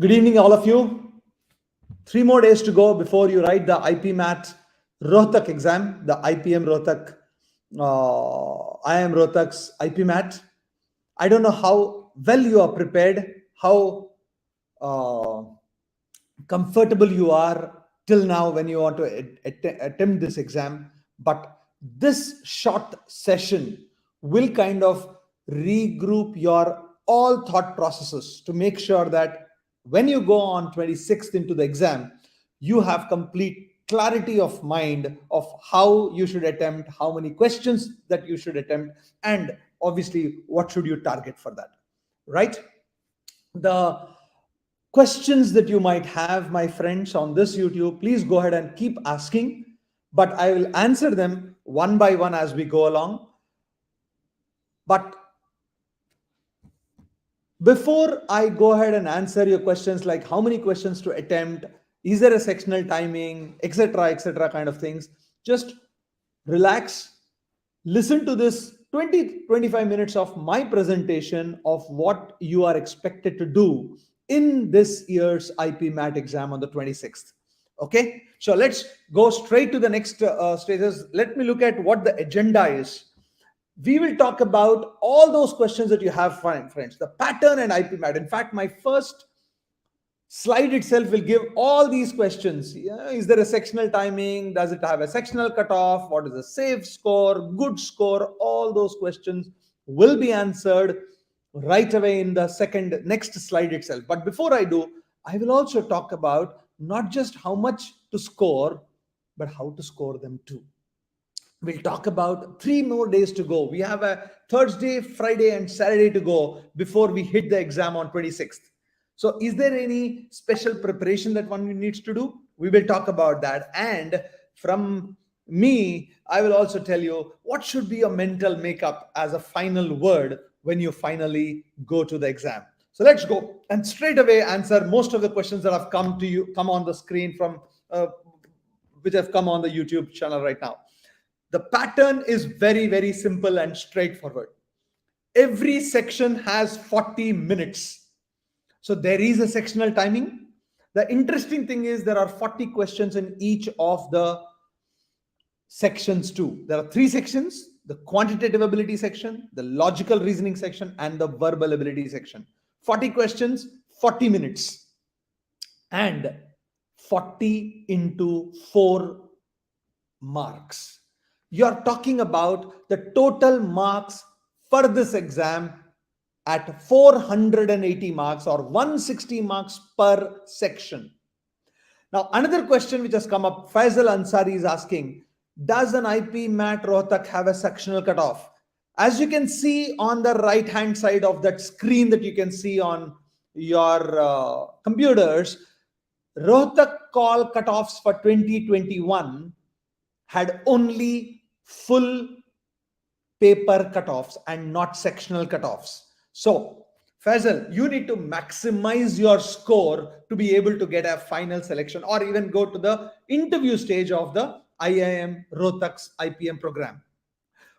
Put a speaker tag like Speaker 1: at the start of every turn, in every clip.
Speaker 1: Good evening, all of you. 3 more days to go before you write the IPMAT Rohtak exam, the IPM Rohtak, IIM Rohtak's IPMAT. I don't know how well you are prepared, how uh, comfortable you are till now when you want to attempt this exam. But this short session will kind of regroup your all thought processes to make sure that when you go on 26th into the exam, you have complete clarity of mind of how you should attempt, how many questions that you should attempt, and obviously what should you target for that, right? The questions that you might have, my friends, on this YouTube, please go ahead and keep asking, but I will answer them one by one as we go along. But before I go ahead and answer your questions, like how many questions to attempt, is there a sectional timing, etc., kind of things, just relax, listen to this 20-25 minutes of my presentation of what you are expected to do in this year's IPMAT exam on the 26th. Okay, so let's go straight to the next stages. Let me look at what the agenda is. We will talk about all those questions that you have, friends, the pattern and IPMAT. In fact, my first slide itself will give all these questions. Yeah, is there a sectional timing? Does it have a sectional cutoff? What is a safe score, good score? All those questions will be answered right away in the next slide itself. But before I do, I will also talk about not just how much to score, but how to score them too. We'll talk about 3 more days to go. We have a Thursday, Friday, and Saturday to go before we hit the exam on 26th. So is there any special preparation that one needs to do? We will talk about that. And from me, I will also tell you what should be your mental makeup as a final word when you finally go to the exam. So let's go and straight away answer most of the questions that have come on the screen from which have come on the YouTube channel right now. The pattern is very, very simple and straightforward. Every section has 40 minutes. So there is a sectional timing. The interesting thing is there are 40 questions in each of the sections too. There are 3 sections: the quantitative ability section, the logical reasoning section, and the verbal ability section. 40 questions, 40 minutes. And 40 into 4 marks. You're talking about the total marks for this exam at 480 marks or 160 marks per section. Now, another question which has come up, Faisal Ansari is asking, does an IPMAT Rohtak have a sectional cutoff? As you can see on the right hand side of that screen that you can see on your computers, Rohtak call cutoffs for 2021 had only full paper cutoffs and not sectional cutoffs. So, Faisal, you need to maximize your score to be able to get a final selection or even go to the interview stage of the IIM Rohtak's IPM program.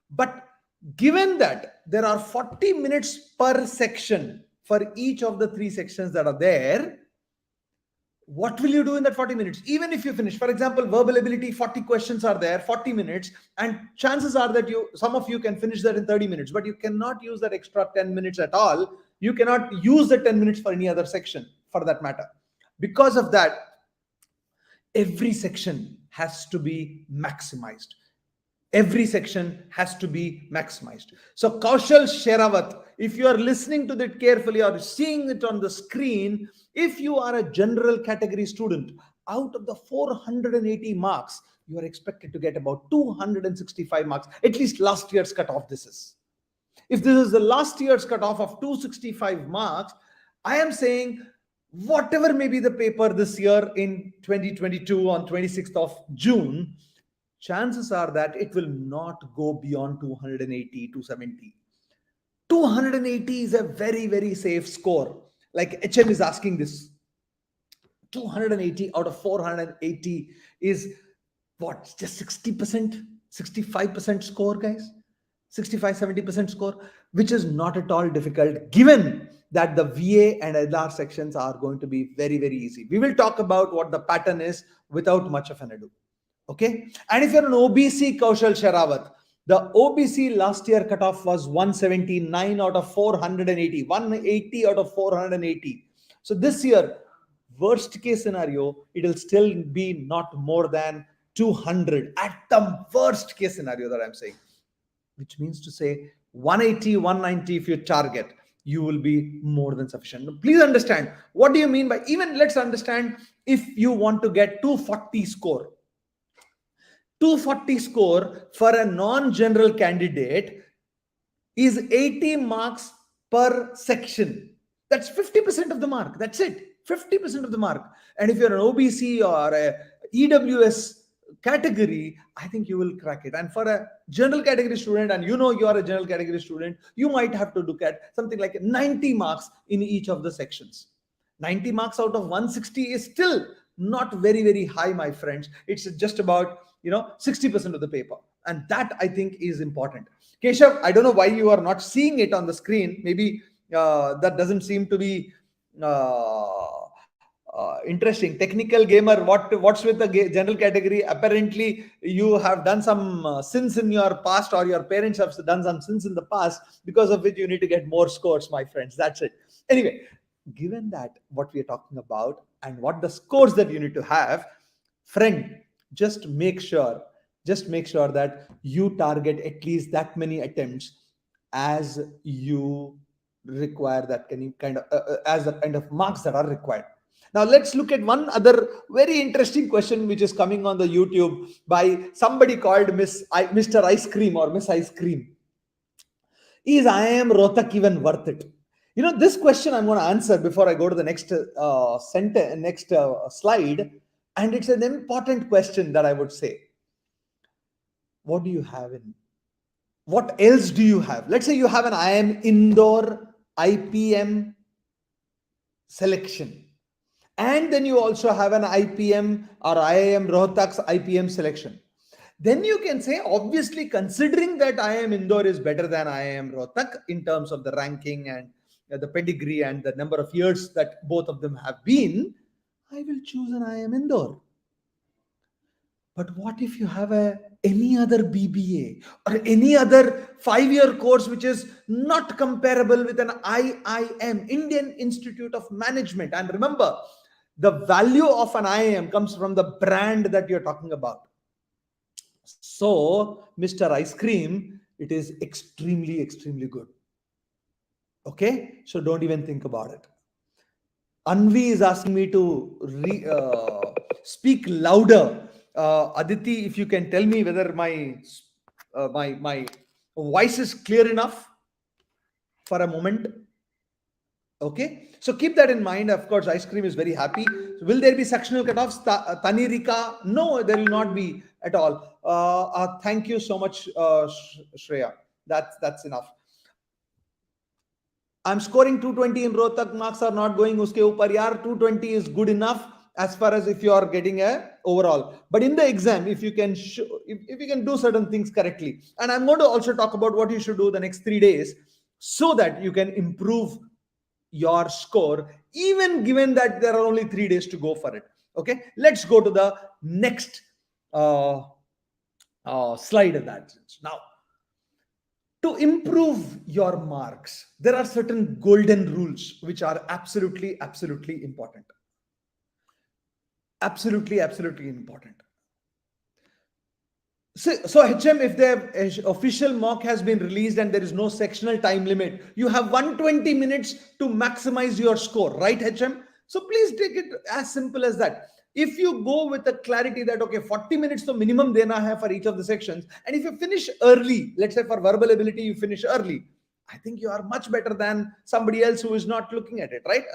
Speaker 1: But given that there are 40 minutes per section for each of the 3 sections that are there, what will you do in that 40 minutes? Even if you finish, for example, verbal ability, 40 questions are there, 40 minutes, and chances are that some of you can finish that in 30 minutes, but you cannot use that extra 10 minutes at all. You cannot use the 10 minutes for any other section for that matter. Because of that, every section has to be maximized. Every section has to be maximized. So Kaushal Sherawat, if you are listening to that carefully or seeing it on the screen, if you are a general category student, out of the 480 marks, you are expected to get about 265 marks, at least last year's cutoff this is. If this is the last year's cutoff of 265 marks, I am saying whatever may be the paper this year in 2022 on 26th of June, chances are that it will not go beyond 280, 270. 280 is a very, very safe score. Like HM is asking this. 280 out of 480 is what? Just 60%, 65% score, guys? 65-70% score, which is not at all difficult given that the VA and LR sections are going to be very, very easy. We will talk about what the pattern is without much of an ado. Okay. And if you're an OBC, Kaushal Sherawat, the OBC last year cutoff was 179 out of 480, 180 out of 480. So this year, worst case scenario, it'll still be not more than 200 at the worst case scenario that I'm saying, which means to say 180, 190 if you target, you will be more than sufficient. Now, please understand, what do you mean by, even let's understand, if you want to get 240 score, 240 score for a non-general candidate is 80 marks per section. That's 50% of the mark. That's it. 50% of the mark. And if you're an OBC or a EWS category, I think you will crack it. And for a general category student, and you know you are a general category student, you might have to look at something like 90 marks in each of the sections. 90 marks out of 160 is still not very, very high, my friends. It's just about 60% of the paper, and that I think is important. Keshav, I don't know why you are not seeing it on the screen. Maybe that doesn't seem to be interesting. Technical gamer, what's with the general category? Apparently you have done some sins in your past, or your parents have done some sins in the past, because of which you need to get more scores, my friends. That's it. Anyway, given that what we are talking about and what the scores that you need to have, friend, just make sure that you target at least that many attempts as you require, that kind of as the kind of marks that are required. Now let's look at one other very interesting question which is coming on the YouTube by somebody called Mr. Ice Cream or Miss Ice Cream. Is IIM Rohtak even worth it? This question I'm going to answer before I go to the next slide, and it's an important question that I would say. What do you have in? What else do you have? Let's say you have an IIM Indore IPM selection, and then you also have an IPM or IIM Rohtak's IPM selection. Then you can say, obviously, considering that IIM Indore is better than IIM Rohtak in terms of the ranking and the pedigree and the number of years that both of them have been, I will choose an IIM Indore. But what if you have any other BBA or any other 5-year course which is not comparable with an IIM, Indian Institute of Management? And remember, the value of an IIM comes from the brand that you're talking about. So, Mr. Ice Cream, it is extremely, extremely good. Okay? So don't even think about it. Anvi is asking me to speak louder. Aditi, if you can tell me whether my voice is clear enough for a moment. Okay, so keep that in mind. Of course, Ice Cream is very happy. Will there be sectional cutoffs? Tanirika? No, there will not be at all. Thank you so much, Shreya. That's enough. I'm scoring 220 in Rohtak, marks are not going uske upar. Yaar, 220 is good enough as far as if you are getting a overall. But in the exam, if you can if you can do certain things correctly, and I'm going to also talk about what you should do the next 3 days so that you can improve your score, even given that there are only 3 days to go for it. Okay, let's go to the next slide of that. Now, to improve your marks, there are certain golden rules which are absolutely, absolutely important. Absolutely, absolutely important. So HM, if the official mock has been released and there is no sectional time limit, you have 120 minutes to maximize your score, right, HM? So please take it as simple as that. If you go with the clarity that, okay, 40 minutes to minimum dena hai for each of the sections, and if you finish early, let's say for verbal ability, you finish early, I think you are much better than somebody else who is not looking at it, right?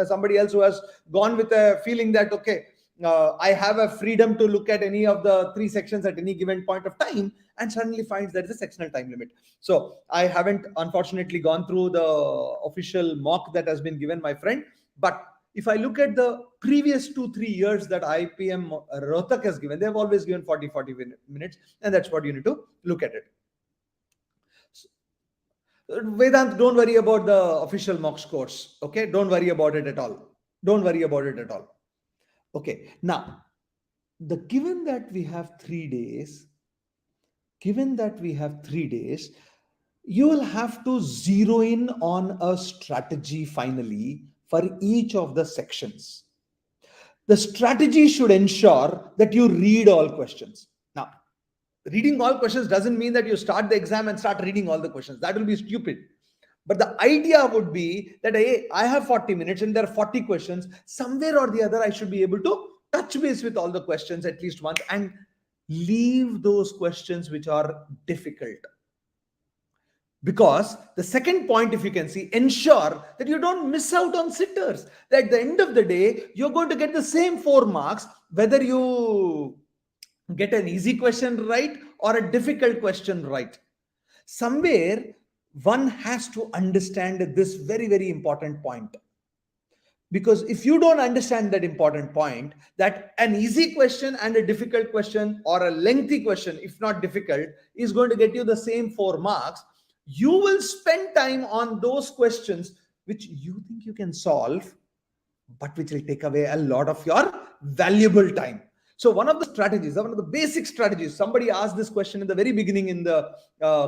Speaker 1: Somebody else who has gone with a feeling that, okay, I have a freedom to look at any of the 3 sections at any given point of time, and suddenly finds there is a sectional time limit. So I haven't unfortunately gone through the official mock that has been given, my friend. But if I look at the previous 2-3 years that IPM Rohtak has given, they have always given 40 minutes, and that's what you need to look at it. Vedant, don't worry about the official mock scores. Okay, don't worry about it at all. Don't worry about it at all. Okay, now the given that we have 3 days, given that we have 3 days, you will have to zero in on a strategy finally for each of the sections. The strategy should ensure that you read all questions. Now, reading all questions doesn't mean that you start the exam and start reading all the questions. That will be stupid. But the idea would be that, hey, I have 40 minutes and there are 40 questions. Somewhere or the other, I should be able to touch base with all the questions at least once and leave those questions which are difficult. Because the second point, if you can see, ensure that you don't miss out on sitters. That at the end of the day, you're going to get the same 4 marks, whether you get an easy question right or a difficult question right. Somewhere, one has to understand this very, very important point. Because if you don't understand that important point, that an easy question and a difficult question or a lengthy question, if not difficult, is going to get you the same 4 marks, you will spend time on those questions which you think you can solve, but which will take away a lot of your valuable time. So one of the strategies, one of the basic strategies, somebody asked this question in the very beginning in the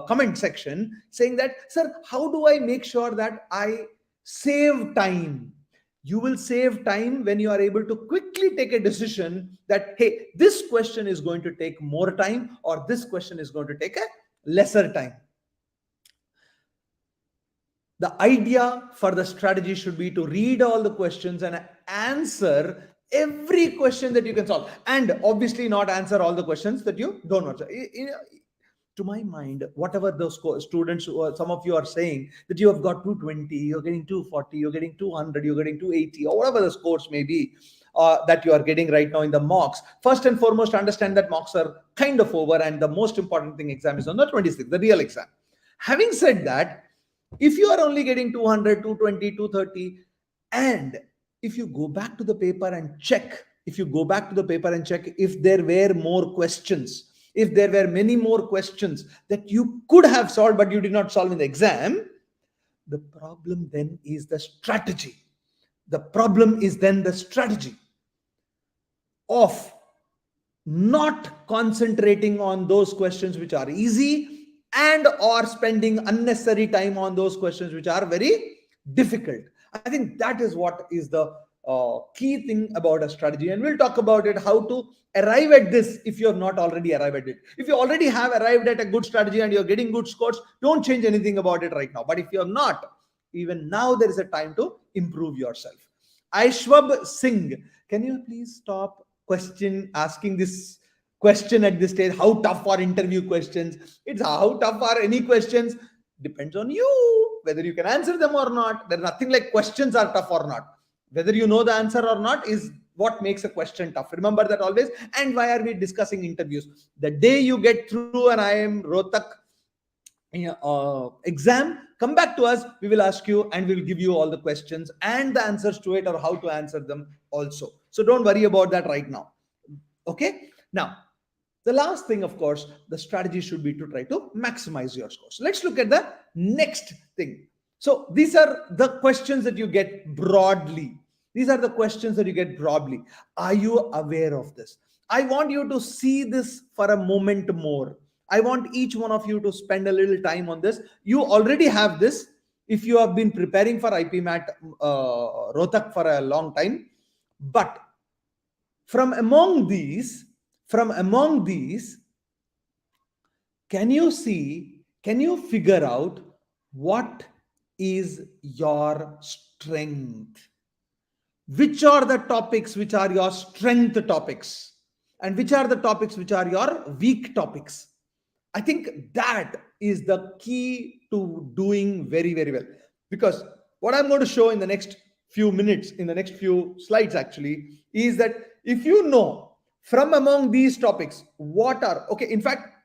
Speaker 1: comment section, saying that, sir, how do I make sure that I save time? You will save time when you are able to quickly take a decision that, hey, this question is going to take more time or this question is going to take a lesser time. The idea for the strategy should be to read all the questions and answer every question that you can solve, and obviously not answer all the questions that you don't answer. To my mind, whatever those students, some of you are saying that you have got 220, you're getting 240, you're getting 200, you're getting 280, or whatever the scores may be that you are getting right now in the mocks. First and foremost, understand that mocks are kind of over, and the most important thing, exam is on the 26th, the real exam. Having said that, if you are only getting 200, 220, 230, and if you go back to the paper and check, if there were more questions, if there were many more questions that you could have solved but you did not solve in the exam, the problem then is the strategy. The problem is then the strategy of not concentrating on those questions which are easy and or spending unnecessary time on those questions which are very difficult. I think that is what is the key thing about a strategy, and we'll talk about it, how to arrive at this if you have not already arrived at it. If you already have arrived at a good strategy and you're getting good scores, don't change anything about it right now. But if you're not, even now there is a time to improve yourself. Aishwab Singh, can you please stop asking this question at this stage? How tough are interview questions? It's how tough are any questions depends on you, whether you can answer them or not. There's nothing like questions are tough or not. Whether you know the answer or not is what makes a question tough. Remember that always. And why are we discussing interviews? The day you get through an IIM Rohtak exam, come back to us. We will ask you and we will give you all the questions and the answers to it, or how to answer them also. So don't worry about that right now. Okay. Now, the last thing, of course, the strategy should be to try to maximize your scores. Let's look at the next thing. So these are the questions that you get broadly. These are the questions that you get broadly. Are you aware of this? I want you to see this for a moment more. I want each one of you to spend a little time on this. You already have this if you have been preparing for IPMAT Rohtak for a long time. But from among these, can you figure out what is your strength? Which are the topics which are your strength topics? And which are the topics which are your weak topics? I think that is the key to doing very, very well. Because what I'm going to show in the next few minutes, in the next few slides actually, is that if you know from among these topics, what are, okay, in fact,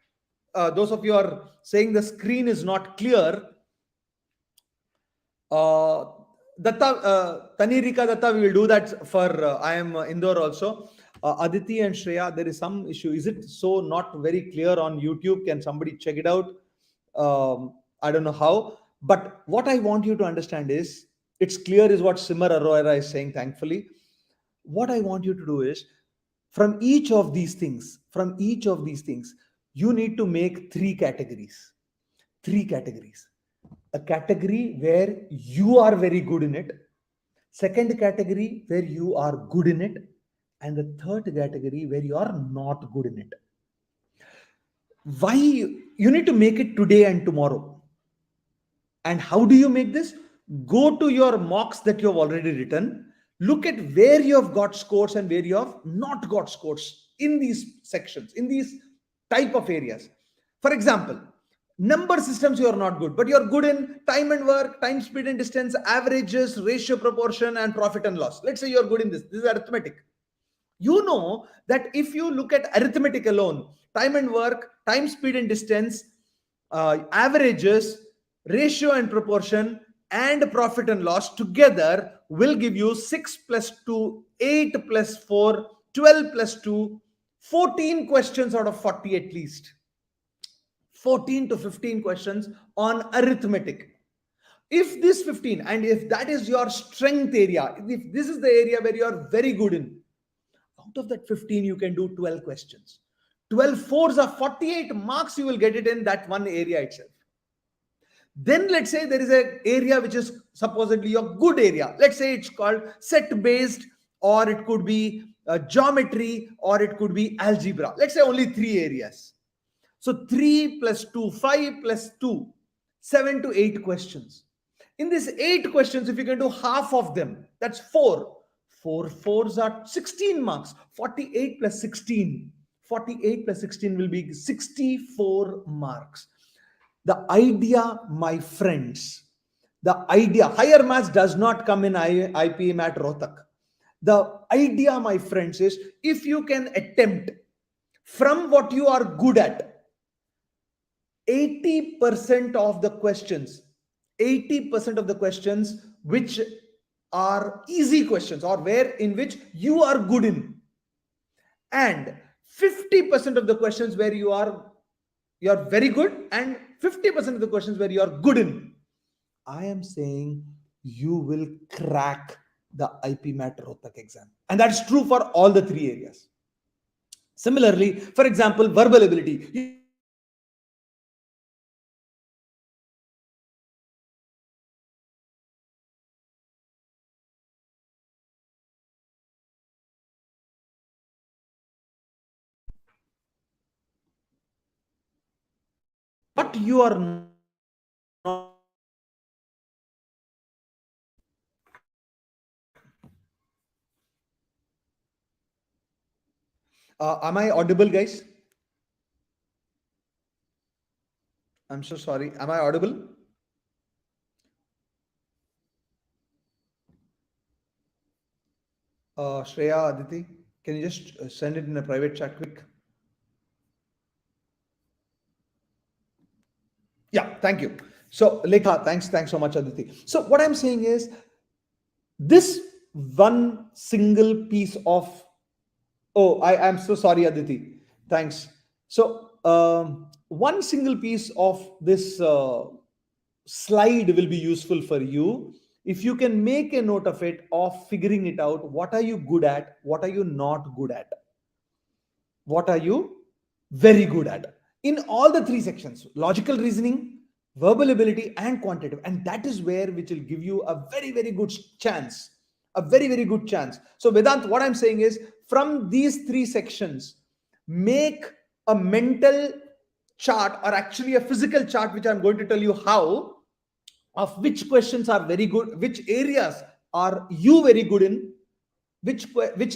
Speaker 1: those of you are saying the screen is not clear. Tanirika Datta, we will do that for I am Indore also. Aditi and Shreya, there is some issue. Is it not very clear on YouTube? Can somebody check it out? I don't know how. But what I want you to understand is, it's clear is what Simar Arora is saying, thankfully. What I want you to do is, from each of these things, you need to make three categories. Three categories. A category where you are very good in it, second category where you are good in it, and the third category where you are not good in it. Why? You need to make it today and tomorrow. And how do you make this? Go to your mocks that you have already written. Look at where you have got scores and where you have not got scores in these sections, in these type of areas. For example, number systems you are not good, but you are good in time and work, time, speed and distance, averages, ratio, proportion, and profit and loss. Let's say you are good in this. This is arithmetic. You know that if you look at arithmetic alone, time and work, time, speed and distance, averages, ratio and proportion, and profit and loss together will give you 6 plus 2, 8 plus 4, 12 plus 2, 14 questions out of 40 at least. 14 to 15 questions on arithmetic. If this 15, and if that is your strength area, if this is the area where you are very good in, out of that 15 you can do 12 questions. 12 fours are 48 marks, you will get it in that one area itself. Then let's say there is an area which is supposedly a good area. Let's say it's called set based, or it could be geometry, or it could be algebra. Let's say only three areas. So 3 plus 2, 5 plus 2, 7 to 8 questions. In these 8 questions, if you can do half of them, that's 4. 4 fours are 16 marks. 48 plus 16. 48 plus 16 will be 64 marks. The idea, my friends, the idea, higher maths does not come in IPMAT Rohtak. The idea, my friends, is if you can attempt from what you are good at, 80% of the questions, 80% of the questions which are easy questions, or where in which you are good in, and 50% of the questions where you are very good, and 50% of the questions where you are good in, I am saying you will crack the IPMAT Rohtak exam. And that's true for all the three areas. Similarly, for example, verbal ability. What you are not, am I audible, guys? I'm so sorry. Am I audible? Shreya, Aditi, can you just send it in a private chat quick? Yeah, thank you. So, Lekha, thanks so much, Aditi. So, what I'm saying is, this one single piece of, oh, I am so sorry, Aditi. Thanks. So, one single piece of this slide will be useful for you if you can make a note of it, of figuring it out. What are you good at? What are you not good at? What are you very good at? In all the three sections: logical reasoning, verbal ability, and quantitative. And that is where which will give you a very good chance. A very good chance. So, Vedant, what I'm saying is, from these three sections, make a mental chart, or actually a physical chart, which I'm going to tell you how, of which questions are very good, which areas are you very good in, which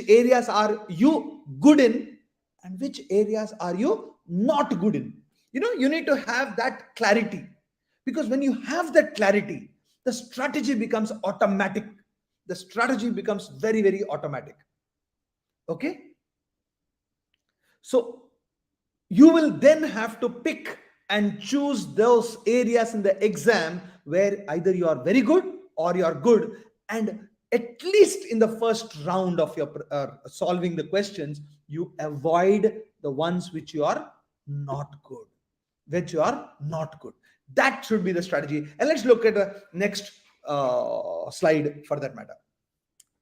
Speaker 1: areas are you good in, and which areas are you not good in. You need to have that clarity, because when you have that clarity, the strategy becomes automatic. The strategy becomes very automatic. Okay, so you will then have to pick and choose those areas in the exam where either you are very good or you are good, and at least in the first round of your solving the questions, you avoid the ones which you are not good, That should be the strategy. And let's look at the next slide for that matter.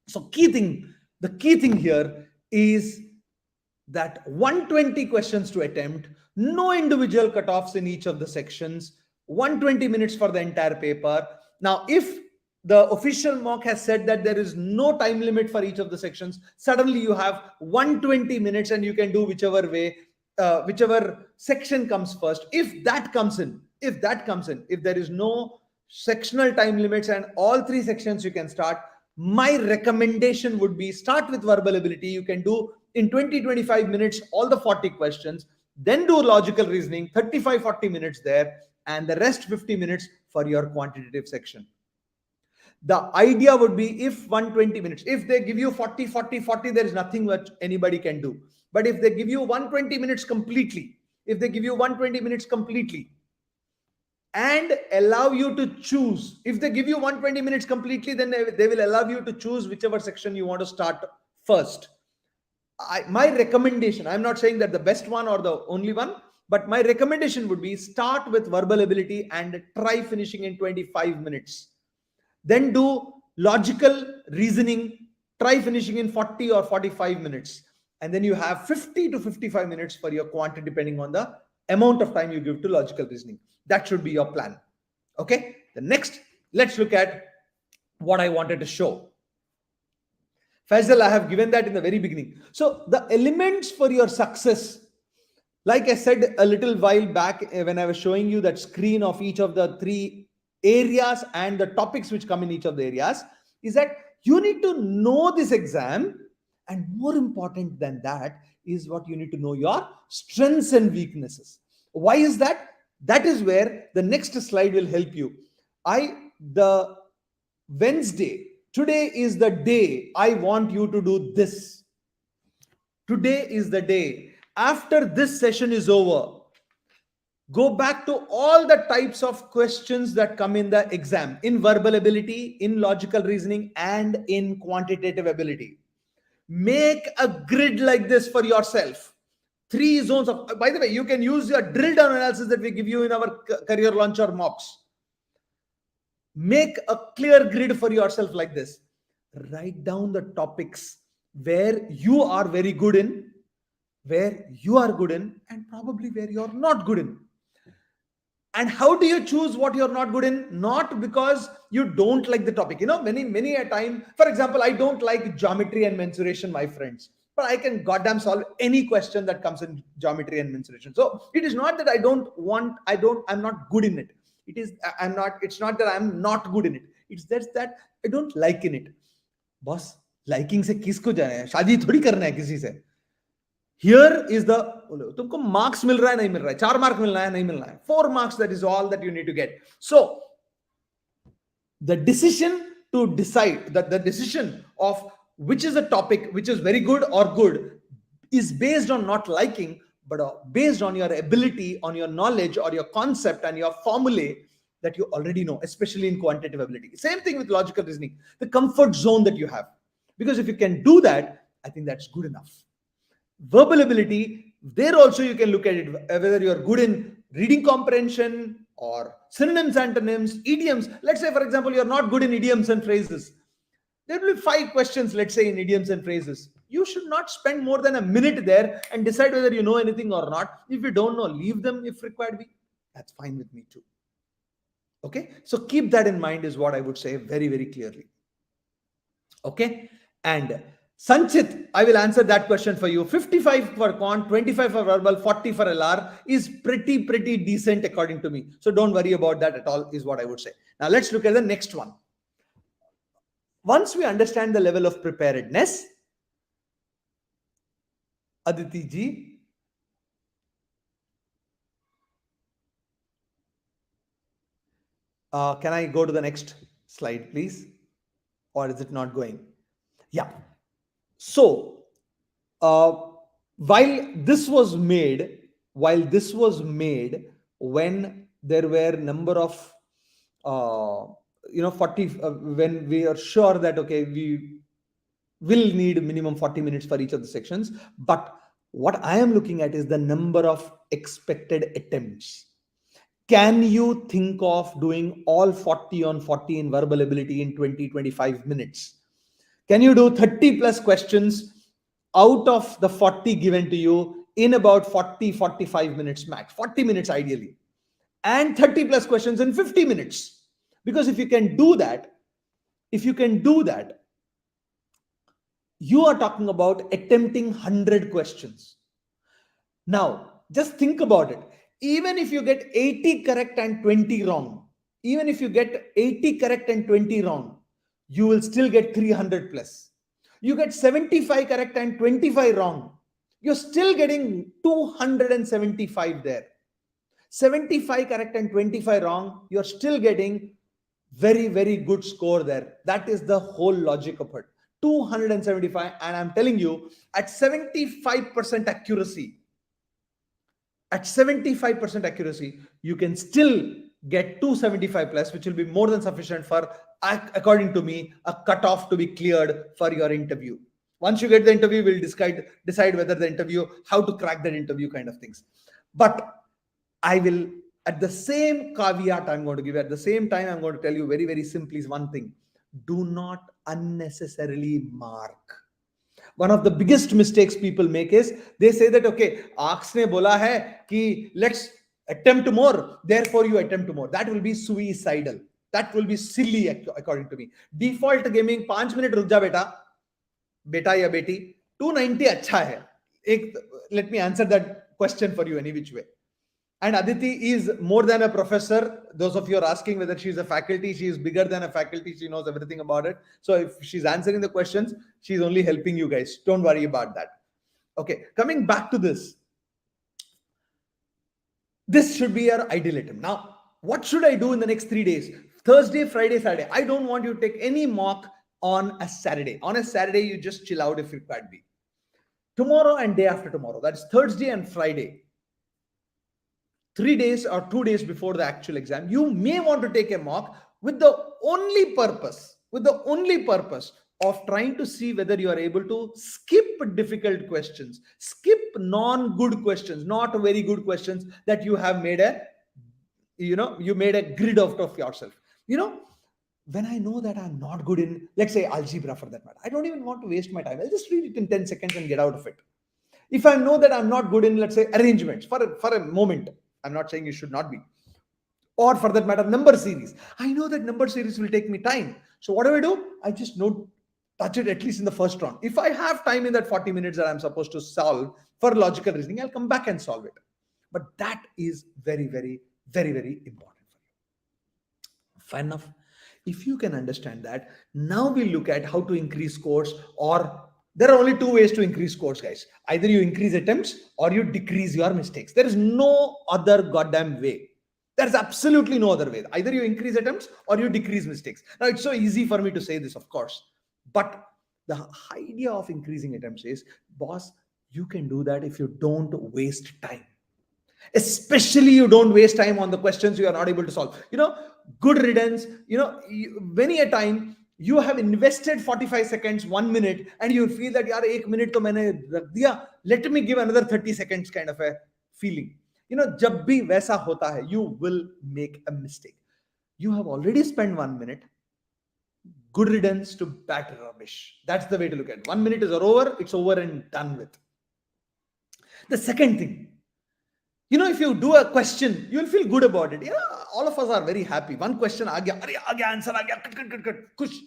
Speaker 1: So the key thing here is that 120 questions to attempt, no individual cutoffs in each of the sections, 120 minutes for the entire paper. Now, if the official mock has said that there is no time limit for each of the sections, suddenly you have 120 minutes and you can do whichever way, whichever section comes first. If there is no sectional time limits and all three sections you can start, my recommendation would be start with verbal ability. You can do in 20-25 minutes all the 40 questions, then do logical reasoning, 35-40 minutes there, and the rest 50 minutes for your quantitative section. The idea would be, if 120 minutes, if they give you 40, there is nothing much anybody can do. But if they give you 120 minutes completely, and allow you to choose, if they give you 120 minutes completely, then they will allow you to choose whichever section you want to start first. My recommendation, I'm not saying that the best one or the only one, but my recommendation would be start with verbal ability and try finishing in 25 minutes. Then do logical reasoning, try finishing in 40 or 45 minutes. And then you have 50 to 55 minutes for your quantity, depending on the amount of time you give to logical reasoning. That should be your plan. Okay. The next, let's look at what I wanted to show. Faisal, I have given that in the very beginning. So the elements for your success, like I said a little while back when I was showing you that screen of each of the three areas and the topics which come in each of the areas, is that you need to know this exam, and more important than that is what you need to know your strengths and weaknesses. Why is that? That is where the next slide will help you. The Wednesday, today is the day I want you to do this. Today is the day. After this session is over, go back to all the types of questions that come in the exam, in verbal ability, in logical reasoning, and in quantitative ability. Make a grid like this for yourself. 3 zones of, by the way, you can use your drill down analysis that we give you in our career launch or mocks. Make a clear grid for yourself like this. Write down the topics where you are very good in, and probably where you're not good in. And how do you choose what you're not good in? Not because you don't like the topic. Many a time, for example, I don't like geometry and mensuration, my friends, but I can goddamn solve any question that comes in geometry and mensuration. So it is not that I'm not good in it. It's not that I'm not good in it. It's just that I don't like in it. Boss, liking se kisko jana hai? Shaadi thodi karna hai kisi se. Here is the, तुमको marks मिल रहा है नहीं मिल रहा है, 4 mark मिलना है नहीं मिलना है, 4 marks, that is all that you need to get. So the decision to decide, that the decision of which is a topic which is very good or good is based on not liking, but based on your ability, on your knowledge or your concept and your formulae that you already know, especially in quantitative ability. Same thing with logical reasoning, the comfort zone that you have. Because if you can do that, I think that's good enough. Verbal ability, there also you can look at it, whether you're good in reading comprehension or synonyms, antonyms, idioms. Let's say, for example, you're not good in idioms and phrases. There will be 5 questions, let's say, in idioms and phrases. You should not spend more than a minute there and decide whether you know anything or not. If you don't know, leave them if required be. That's fine with me too. Okay, so keep that in mind is what I would say very, very clearly. Okay, and Sanchit, I will answer that question for you. 55 for quant, 25 for verbal, 40 for LR is pretty decent according to me. So don't worry about that at all is what I would say. Now let's look at the next one. Once we understand the level of preparedness, Aditi ji, can I go to the next slide, please? Or is it not going? Yeah. So, while this was made, when there were number of, 40, when we are sure that, okay, we will need minimum 40 minutes for each of the sections. But what I am looking at is the number of expected attempts. Can you think of doing all 40 on 40 in verbal ability in 20-25 minutes? Can you do 30 plus questions out of the 40 given to you in about 40-45 minutes max? 40 minutes ideally. And 30 plus questions in 50 minutes. Because if you can do that, you are talking about attempting 100 questions. Now, just think about it. Even if you get 80 correct and 20 wrong, even if you get 80 correct and 20 wrong, you will still get 300 plus. You get 75 correct and 25 wrong, you're still getting 275 there. 75 correct and 25 wrong, you're still getting very, very good score there. That is the whole logic of it. 275, and I'm telling you, at 75% accuracy, you can still get 275 plus, which will be more than sufficient for, according to me, a cutoff to be cleared for your interview. Once you get the interview, we'll decide whether the interview, how to crack that interview kind of things. But I will, at the same caveat I'm going to give, at the same time, I'm going to tell you very, very simply is one thing. Do not unnecessarily mark. One of the biggest mistakes people make is they say that, okay, Aaks ne bola hai ki let's attempt more, therefore you attempt more. That will be suicidal. That will be silly, according to me. Default gaming, 5 minute ruk ja beta ya beti, 290 acha hai. Let me answer that question for you any which way. And Aditi is more than a professor. Those of you are asking whether she's a faculty, she is bigger than a faculty. She knows everything about it. So if she's answering the questions, she's only helping you guys. Don't worry about that. Okay, coming back to this. This should be your ideal item. Now, what should I do in the next 3 days? Thursday, Friday, Saturday. I don't want you to take any mock on a Saturday. On a Saturday, you just chill out if required be. Tomorrow and day after tomorrow. That's Thursday and Friday. 3 days or 2 days before the actual exam, you may want to take a mock with the only purpose of trying to see whether you are able to skip difficult questions, skip non-good questions, not very good questions that you have made you made a grid out of yourself. When I know that I'm not good in, let's say, algebra for that matter, I don't even want to waste my time. I'll just read it in 10 seconds and get out of it. If I know that I'm not good in, let's say, arrangements for a moment, I'm not saying you should not be, or for that matter, number series. I know that number series will take me time. So what do? I just touch it at least in the first round. If I have time in that 40 minutes that I'm supposed to solve for logical reasoning, I'll come back and solve it. But that is very, very, very, very important for you. Fair enough. If you can understand that, now we look at how to increase scores, or there are only 2 ways to increase scores, guys. Either you increase attempts or you decrease your mistakes. There is no other goddamn way. There's absolutely no other way. Either you increase attempts or you decrease mistakes. Now, it's so easy for me to say this, of course. But the idea of increasing attempts is, boss, you can do that if you don't waste time. Especially you don't waste time on the questions you are not able to solve. Good riddance. Many a time, you have invested 45 seconds, 1 minute, and you feel that, yaar, 1 minute to maine rakh diya, let me give another 30 seconds kind of a feeling. Jab bhi waisa hota hai, you will make a mistake. You have already spent 1 minute. Good riddance to bad rubbish. That's the way to look at it. 1 minute is over, it's over and done with. The second thing, if you do a question, you'll feel good about it. All of us are very happy. One question, answer, cut, kush.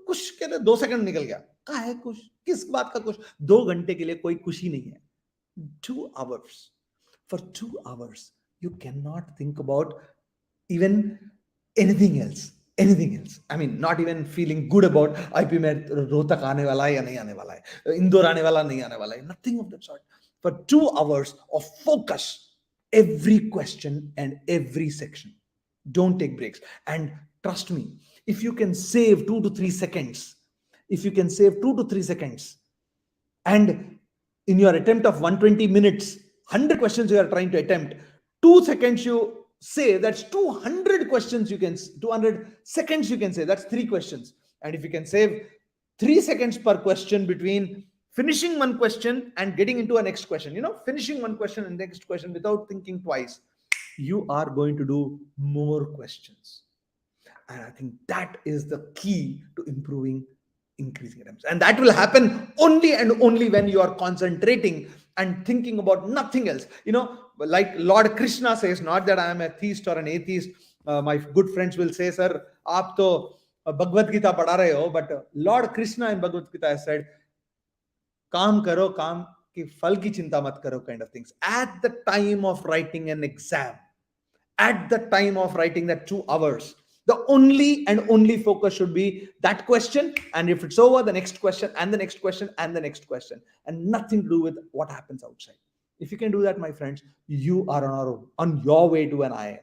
Speaker 1: कुछ के लिए 2 second निकल गया. कहाँ है कुछ? किस बात का कुछ? 2 घंटे के लिए कोई कुछ ही नहीं है. 2 hours. For 2 hours, you cannot think about even anything else. I mean, not even feeling good about IPMAT Rohtak aane wala hai ya nahi aane wala hai, Indore aane wala nahi aane wala hai. Nothing of that sort. For 2 hours of focus, every question and every section. Don't take breaks. And trust me, if you can save 2 to 3 seconds, and in your attempt of 120 minutes, 100 questions you are trying to attempt, 2 seconds you say, that's 200 questions 200 seconds you can say, that's 3 questions. And if you can save 3 seconds per question between finishing one question and getting into a next question, finishing one question and next question without thinking twice, you are going to do more questions. And I think that is the key to improving, increasing attempts. And that will happen only and only when you are concentrating and thinking about nothing else. Like Lord Krishna says, not that I am a theist or an atheist. My good friends will say, sir, aap to Bhagavad Gita padha rahe ho, but Lord Krishna in Bhagavad Gita has said, काम करो, काम की फल की चिंता मत करो, kind of things. At the time of writing an exam, at the time of writing that 2 hours, the only and only focus should be that question. And if it's over, the next question and the next question and the next question, and nothing to do with what happens outside. If you can do that, my friends, you are on your way to an IIM.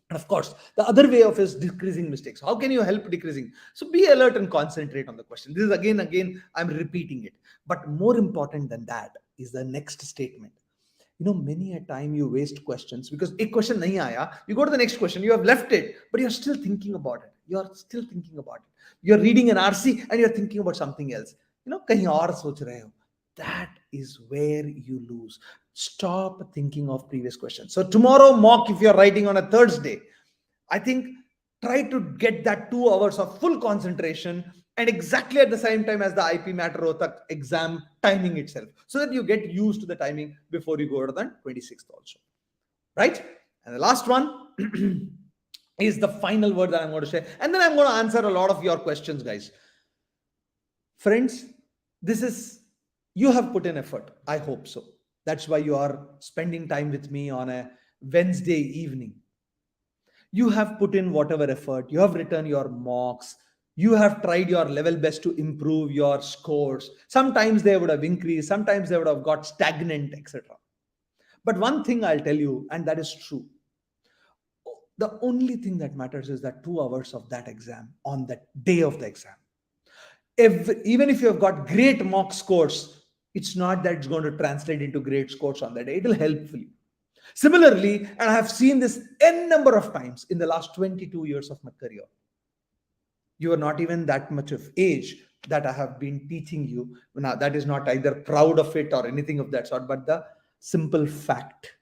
Speaker 1: And of course, the other way of is decreasing mistakes. How can you help decreasing? So be alert and concentrate on the question. This is again, I'm repeating it. But more important than that is the next statement. Many a time you waste questions because a question nahi aaya, you go to the next question, you have left it, but you're still thinking about it. You're still thinking about it. You're reading an RC and you're thinking about something else. Kahin aur soch rahe ho. That is where you lose. Stop thinking of previous questions. So tomorrow mock, if you're writing on a Thursday, I think try to get that 2 hours of full concentration and exactly at the same time as the IPMAT Rohtak exam timing itself, so that you get used to the timing before you go to the 26th also. Right? And the last one is the final word that I'm going to say. And then I'm going to answer a lot of your questions, guys. Friends, you have put in effort. I hope so. That's why you are spending time with me on a Wednesday evening. You have put in whatever effort. You have written your mocks. You have tried your level best to improve your scores. Sometimes they would have increased. Sometimes they would have got stagnant, etc. But one thing I'll tell you, and that is true. The only thing that matters is that 2 hours of that exam on that day of the exam. Even if you have got great mock scores, it's not that it's going to translate into great scores on that day. It will help you. Similarly, and I have seen this n number of times in the last 22 years of my career. You are not even that much of age that I have been teaching you. Now, that is not either proud of it or anything of that sort, but the simple fact.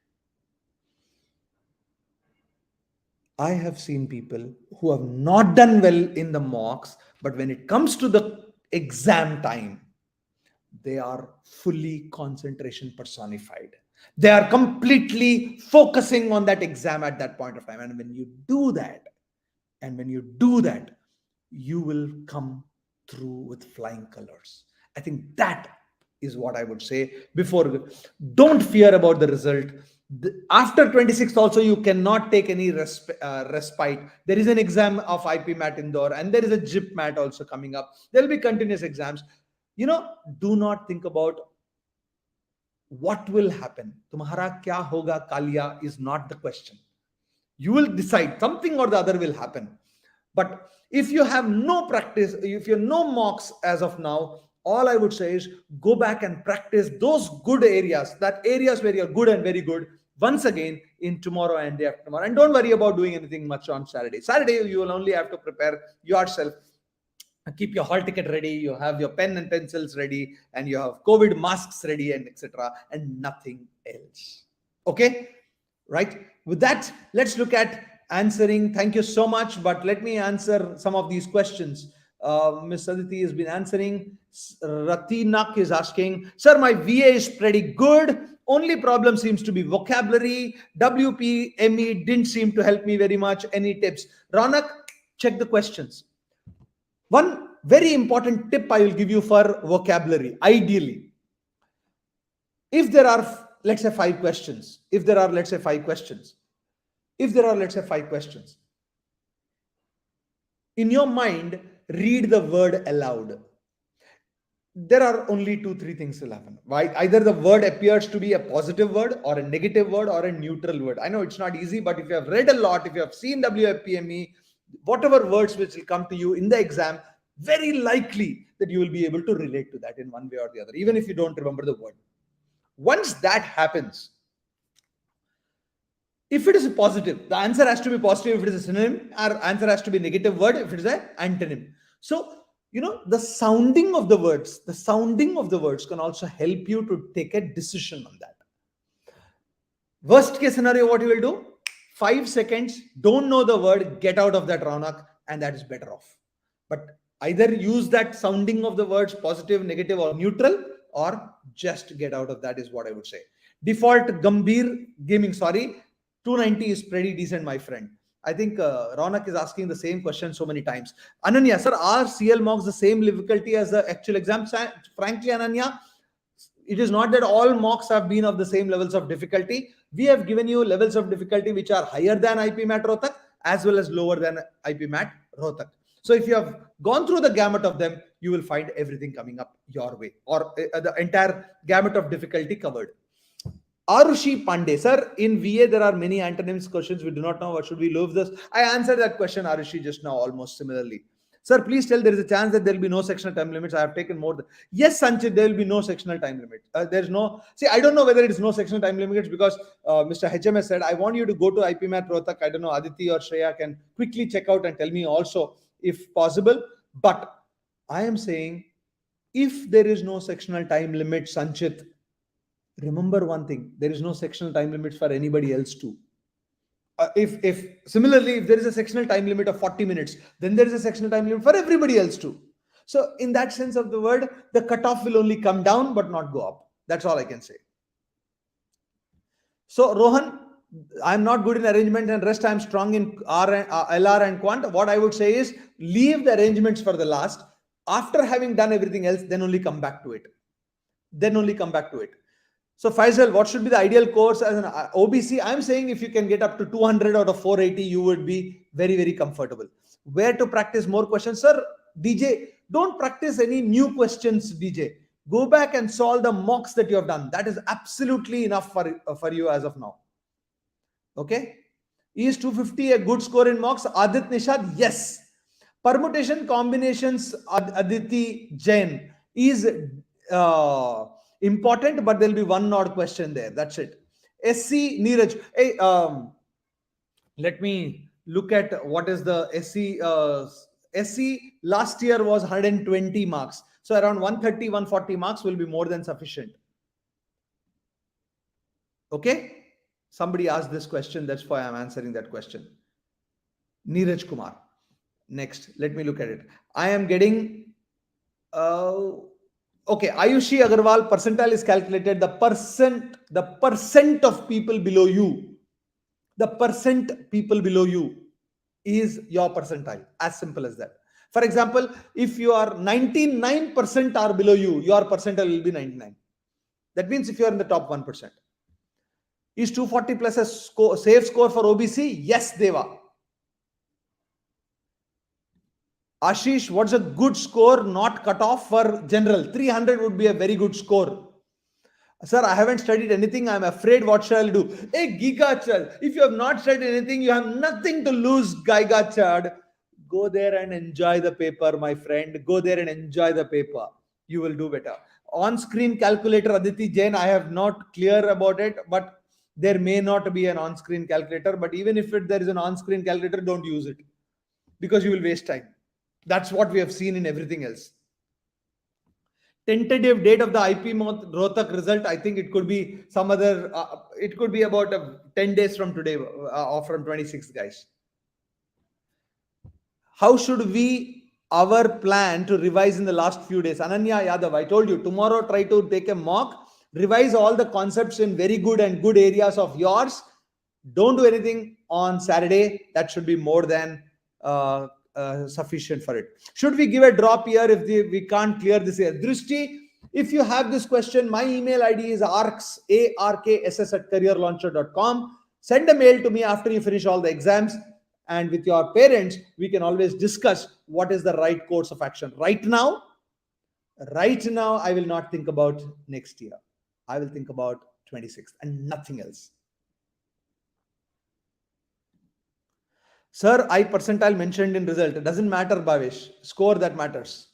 Speaker 1: I have seen people who have not done well in the mocks, but when it comes to the exam time, they are fully concentration personified. They are completely focusing on that exam at that point of time. And when you do that, you will come through with flying colors. I think that is what I would say before. Don't fear about the result. After 26th also, you cannot take any respite. There is an exam of IPMAT Indore and there is a GIPMAT also coming up. There will be continuous exams. Do not think about what will happen. Tumhara kya hoga kalia is not the question. You will decide something or the other will happen. But if you have no practice, if you have no mocks as of now, all I would say is go back and practice those good areas, that areas where you're good and very good, once again in tomorrow and day after tomorrow. And don't worry about doing anything much on Saturday. Saturday, you will only have to prepare yourself. Keep your hall ticket ready, you have your pen and pencils ready, and you have COVID masks ready, and etc. And nothing else. Okay? Right? With that, let's look at answering. Thank you so much, but let me answer some of these questions. Miss Aditi has been answering. Ratinak is asking, sir, my VA is pretty good. Only problem seems to be vocabulary. WPME didn't seem to help me very much. Any tips? Ronak, check the questions. One very important tip I will give you for vocabulary, ideally. If there are, let's say, 5 questions, in your mind, read the word aloud. There are only 2-3 things will happen. Why? Either the word appears to be a positive word or a negative word or a neutral word. I know it's not easy, but if you have read a lot, if you have seen WFPME, whatever words which will come to you in the exam, very likely that you will be able to relate to that in one way or the other, even if you don't remember the word. Once that happens, if it is a positive, the answer has to be positive if it is a synonym, or answer has to be negative word if it is an antonym. So, the sounding of the words can also help you to take a decision on that. Worst case scenario, what you will do? 5 seconds, don't know the word, get out of that, Raunak, and that is better off. But either use that sounding of the words positive, negative, or neutral, or just get out of that is what I would say. Default Gambhir gaming, sorry, 290 is pretty decent, my friend. I think Raunak is asking the same question so many times. Ananya, sir, are CL mocks the same difficulty as the actual exam? Frankly, Ananya, it is not that all mocks have been of the same levels of difficulty. We have given you levels of difficulty which are higher than IPMAT Rohtak as well as lower than IPMAT Rohtak. So if you have gone through the gamut of them, you will find everything coming up your way, or the entire gamut of difficulty covered. Arushi Pandey, sir, in VA there are many antonyms questions. We do not know what should we love this. I answered that question, Arushi, just now almost similarly. Sir, please tell there is a chance that there will be no sectional time limits. I have taken more than... Yes, Sanchit, there will be no sectional time limit. There's no... See, I don't know whether it is no sectional time limits because Mr. HMS said, I want you to go to IPMAT Rohtak. I don't know, Aditi or Shreya can quickly check out and tell me also if possible. But I am saying, if there is no sectional time limit, Sanchit, remember one thing, there is no sectional time limits for anybody else too. If similarly, if there is a sectional time limit of 40 minutes, then there is a sectional time limit for everybody else too. So in that sense of the word, the cutoff will only come down but not go up. That's all I can say. So Rohan, I'm not good in arrangement and rest I'm strong in LR and quant. What I would say is leave the arrangements for the last. After having done everything else, then only come back to it. So Faisal, what should be the ideal course as an OBC? I'm saying if you can get up to 200 out of 480, you would be very, very comfortable. Where to practice more questions? Sir, DJ, don't practice any new questions, DJ. Go back and solve the mocks that you have done. That is absolutely enough for you as of now. Okay? Is 250 a good score in mocks? Adit Nishad, yes. Permutation combinations, Aditi Jain, is... important, but there'll be one odd question there. That's it. SC Neeraj. Hey, let me look at what is the SC. SC last year was 120 marks. So around 130, 140 marks will be more than sufficient. Okay. Somebody asked this question. That's why I'm answering that question. Neeraj Kumar. Next, let me look at it. I am getting... Okay, Ayushi Agarwal, percentile is calculated. The percent of people below you, the percent people below you is your percentile. As simple as that. For example, if you are 99% are below you, your percentile will be 99. That means if you are in the top 1%. Is 240 plus a safe score for OBC? Yes, Deva. Ashish, what's a good score not cut off for general? 300 would be a very good score. Sir, I haven't studied anything. I'm afraid what shall I do? Hey, Gigachad, if you have not studied anything, you have nothing to lose, Gigachad. Go there and enjoy the paper, my friend. Go there and enjoy the paper. You will do better. On-screen calculator, Aditi Jain, I have not clear about it, but there may not be an on-screen calculator. But even if there is an on-screen calculator, don't use it because you will waste time. That's what we have seen in everything else. Tentative date of the IPMAT Rohtak result, I think it could be some other, it could be about 10 days from today or from 26th, guys. How should our plan to revise in the last few days? Ananya Yadav, I told you, tomorrow try to take a mock, revise all the concepts in very good areas of yours. Don't do anything on Saturday. That should be more than... sufficient for it. Should we give a drop here if we can't clear this here? Drishti, if you have this question, my email ID is arks@careerlauncher.com. Send a mail to me after you finish all the exams, and with your parents, we can always discuss what is the right course of action. Right now, I will not think about next year. I will think about 26th and nothing else. Sir, I percentile mentioned in result. It doesn't matter, Bhavesh. Score that matters.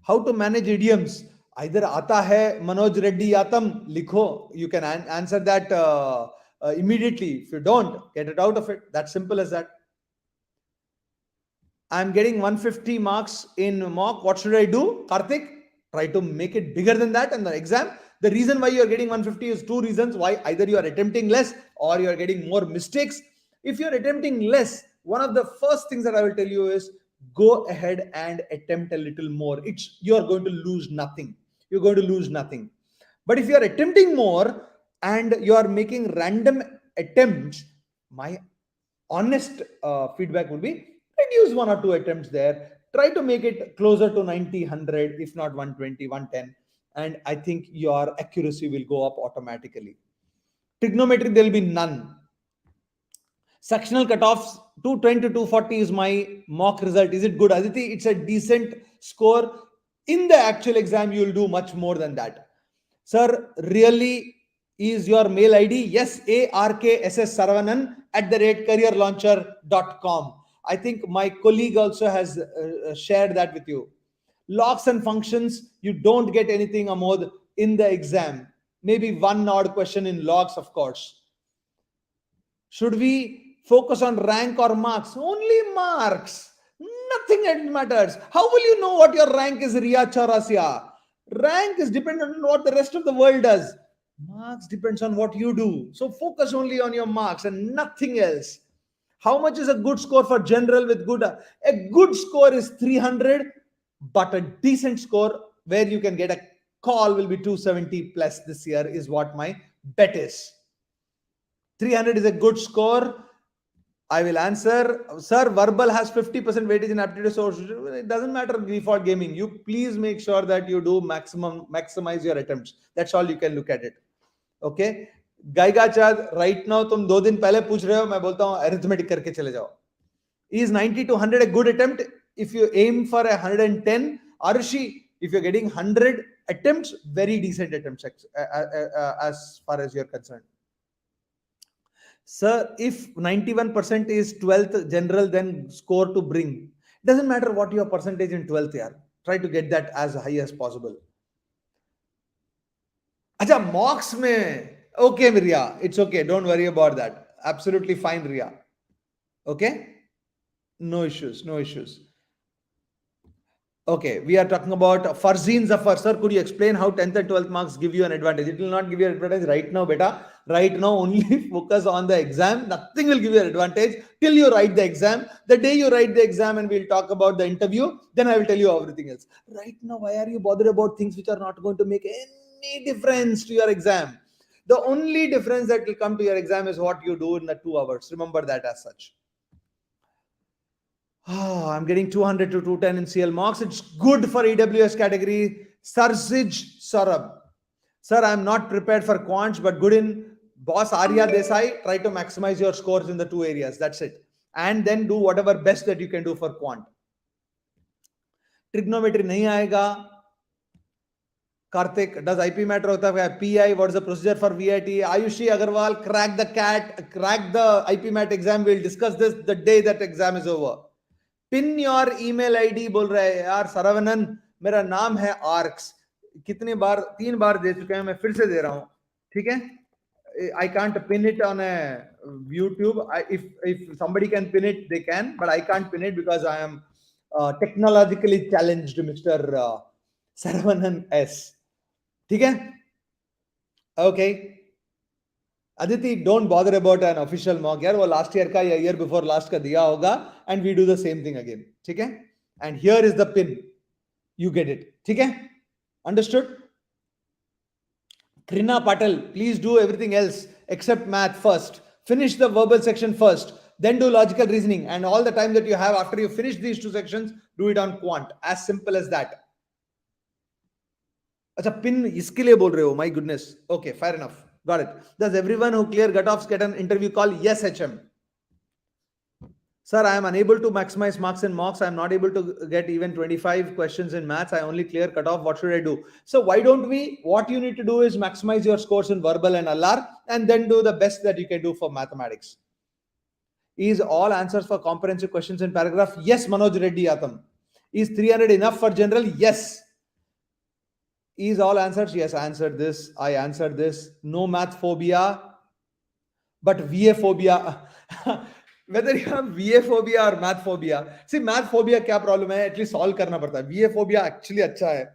Speaker 1: How to manage idioms? Either aata hai Manoj Reddy Yatam, likho. You can answer that immediately. If you don't, get it out of it. That's simple as that. I'm getting 150 marks in mock. What should I do? Karthik, try to make it bigger than that in the exam. The reason why you are getting 150 is two reasons why: either you are attempting less or you are getting more mistakes. If you are attempting less, one of the first things that I will tell you is go ahead and attempt a little more. You are going to lose nothing. You're going to lose nothing. But if you are attempting more and you are making random attempts, my honest feedback would be reduce one or two attempts there. Try to make it closer to 90, 100, if not 120, 110. And I think your accuracy will go up automatically. Trigonometry, there will be none. Sectional cutoffs, 220 to 240 is my mock result. Is it good, Aditi? It's a decent score. In the actual exam, you will do much more than that. Sir, really is your mail ID? Yes, ARKSS Saravanan@careerlauncher.com. I think my colleague also has shared that with you. Logs and functions, you don't get anything, Amod, in the exam. Maybe one odd question in logs, of course. Should we focus on rank or marks? Only marks. Nothing else matters. How will you know what your rank is, Riya Chaurasya? Rank is dependent on what the rest of the world does. Marks depends on what you do. So focus only on your marks and nothing else. How much is a good score for general with good? A good score is 300, but a decent score where you can get a call will be 270 plus this year is what my bet is. 300 is a good score. I will answer, sir, verbal has 50% weightage in aptitude, so it doesn't matter default gaming. You please make sure that you do maximize your attempts. That's all you can look at it. Okay? Gaiga Chad, right now तुम 2 दिन पहले पूछ रहे हो, मैं बोलता हूँ arithmetic करके चले जाओ. Is 90 to 100 a good attempt? If you aim for 110, Arushi, if you're getting 100 attempts, very decent attempts as far as you're concerned. Sir, if 91% is 12th general, then score to bring. Doesn't matter what your percentage in 12th, yaar. Try to get that as high as possible. Acha, mocks mein. Okay, Riya. It's okay. Don't worry about that. Absolutely fine, Riya. Okay? No issues. No issues. Okay, we are talking about Farzeen Zafar. Sir, could you explain how 10th and 12th marks give you an advantage? It will not give you an advantage right now, beta. Right now, only focus on the exam. Nothing will give you an advantage till you write the exam. The day you write the exam and we'll talk about the interview, then I will tell you everything else. Right now, why are you bothered about things which are not going to make any difference to your exam? The only difference that will come to your exam is what you do in the 2 hours. Remember that as such. Oh, I'm getting 200 to 210 in CL marks. It's good for EWS category. Sarsij Sarab. Sir, I'm not prepared for quants, but good in boss Arya Desai. Try to maximize your scores in the 2 areas. That's it. And then do whatever best that you can do for quant. Trigonometry nahi aayega. Karthik, does IPMAT hota hai? PI, what is the procedure for VIT? Ayushi Agarwal, crack the CAT, crack the IPMAT exam. We'll discuss this the day that exam is over. Pin your email ID बोल रहा है यार सरवनन, मेरा नाम है arcs. कितनी बार, 3 बार दे चुके हैं, मैं फिर से दे रहा हूं. ठीक है? I can't pin it on a YouTube. If somebody can pin it, they can, but I can't pin it because I am technologically challenged, Mr. Saravanan S. ठीक है? Okay. Aditi, don't bother about an official mock. यार वो last year का या year before last का दिया होगा, and we do the same thing again. ठीक है? And here is the pin. You get it. ठीक है? Understood? Krina Patel, please do everything else except math first. Finish the verbal section first. Then do logical reasoning. And all the time that you have after you finish these 2 sections, do it on quant. As simple as that. अच्छा, pin इसके लिए बोल रहे हो? My goodness. Okay, fair enough. Got it. Does everyone who clear cutoffs get an interview call? Yes, HM. Sir, I am unable to maximize marks in mocks. I am not able to get even 25 questions in maths. I only clear cutoff. What should I do? So why don't we, what you need to do is maximize your scores in verbal and LR and then do the best that you can do for mathematics. Is all answers for comprehensive questions in paragraph? Yes, Manoj Reddy Atam. Is 300 enough for general? Yes. Is all answers? Yes, I answered this. I answered this. No math phobia, but VA phobia. Whether you have VA phobia or math phobia. See, math phobia क्या problem है? At least solve करना पड़ता है. VA phobia actually अच्छा है.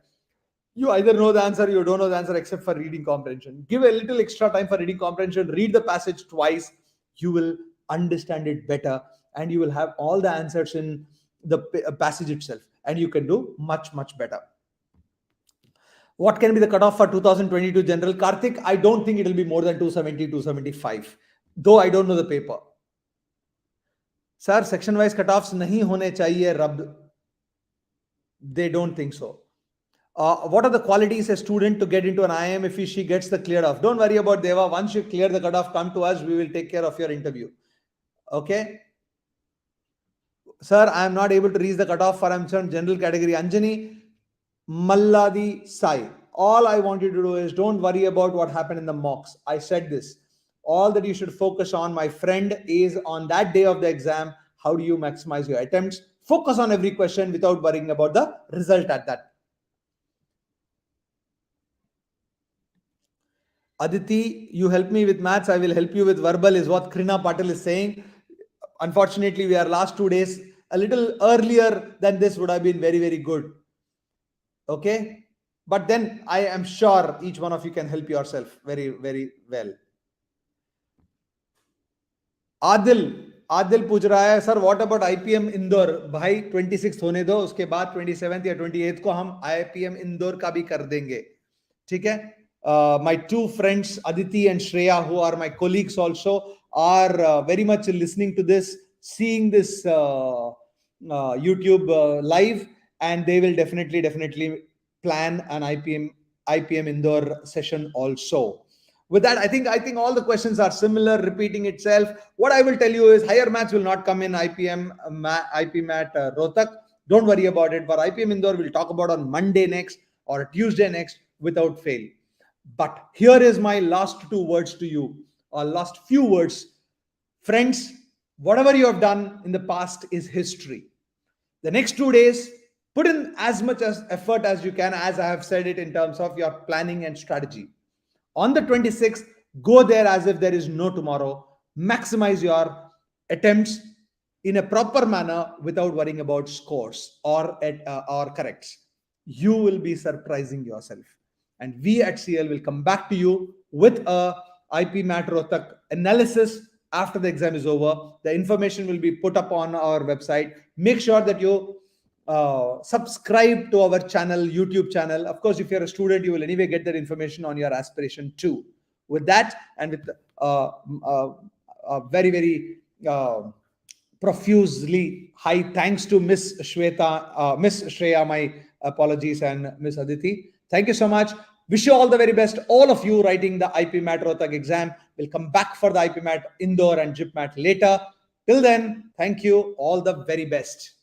Speaker 1: You either know the answer, you don't know the answer, except for reading comprehension. Give a little extra time for reading comprehension. Read the passage twice. You will understand it better, and you will have all the answers in the passage itself, and you can do much, much better. What can be the cutoff for 2022 general? Karthik, I don't think it will be more than 270, 275, though I don't know the paper. Sir, section wise cutoffs nahi hone chahiye, Rab. They don't think so. What are the qualities a student to get into an IIM if she gets the cleared off? Don't worry about Deva. Once you clear the cutoff, come to us. We will take care of your interview. Okay. Sir, I am not able to reach the cutoff for general category. Anjani, Malladi Sai. All I want you to do is don't worry about what happened in the mocks. I said this. All that you should focus on, my friend, is on that day of the exam. How do you maximize your attempts? Focus on every question without worrying about the result at that. Aditi, you help me with maths. I will help you with verbal, is what Krina Patil is saying. Unfortunately, we are last 2 days. A little earlier than this would have been very, very good. Okay. But then I am sure each one of you can help yourself very, very well. Adil पूछ रहा है, sir what about IPM Indore? भाई 26 होने दो, उसके बाद 27 या 28 को हम आईपीएम इंदौर का भी कर देंगे. ठीक है. My two friends Aditi and Shreya, who are my colleagues also, are very much listening to this, seeing this YouTube live, and they will definitely plan an IPM Indore session also. With that, I think all the questions are similar, repeating itself. What I will tell you is higher maths will not come in IPMAT Rohtak. Don't worry about it. For IPM Indore, we'll talk about on Monday next or Tuesday next without fail. But here is my last 2 words to you, or last few words. Friends, whatever you have done in the past is history. The next 2 days, put in as much as effort as you can, as I have said it, in terms of your planning and strategy. On the 26th, go there as if there is no tomorrow. Maximize your attempts in a proper manner without worrying about scores or corrects. You will be surprising yourself. And we at CL will come back to you with a IPMAT Rohtak analysis after the exam is over. The information will be put up on our website. Make sure that you subscribe to our channel, YouTube channel. Of course, if you're a student, you will anyway get that information on your aspiration too. With that, and with very, very profusely high thanks to Miss Shreya, my apologies, and Miss Aditi. Thank you so much. Wish you all the very best. All of you writing the IPMAT Rohtak exam will come back for the IPMAT Indore and JIPMAT later. Till then, thank you. All the very best.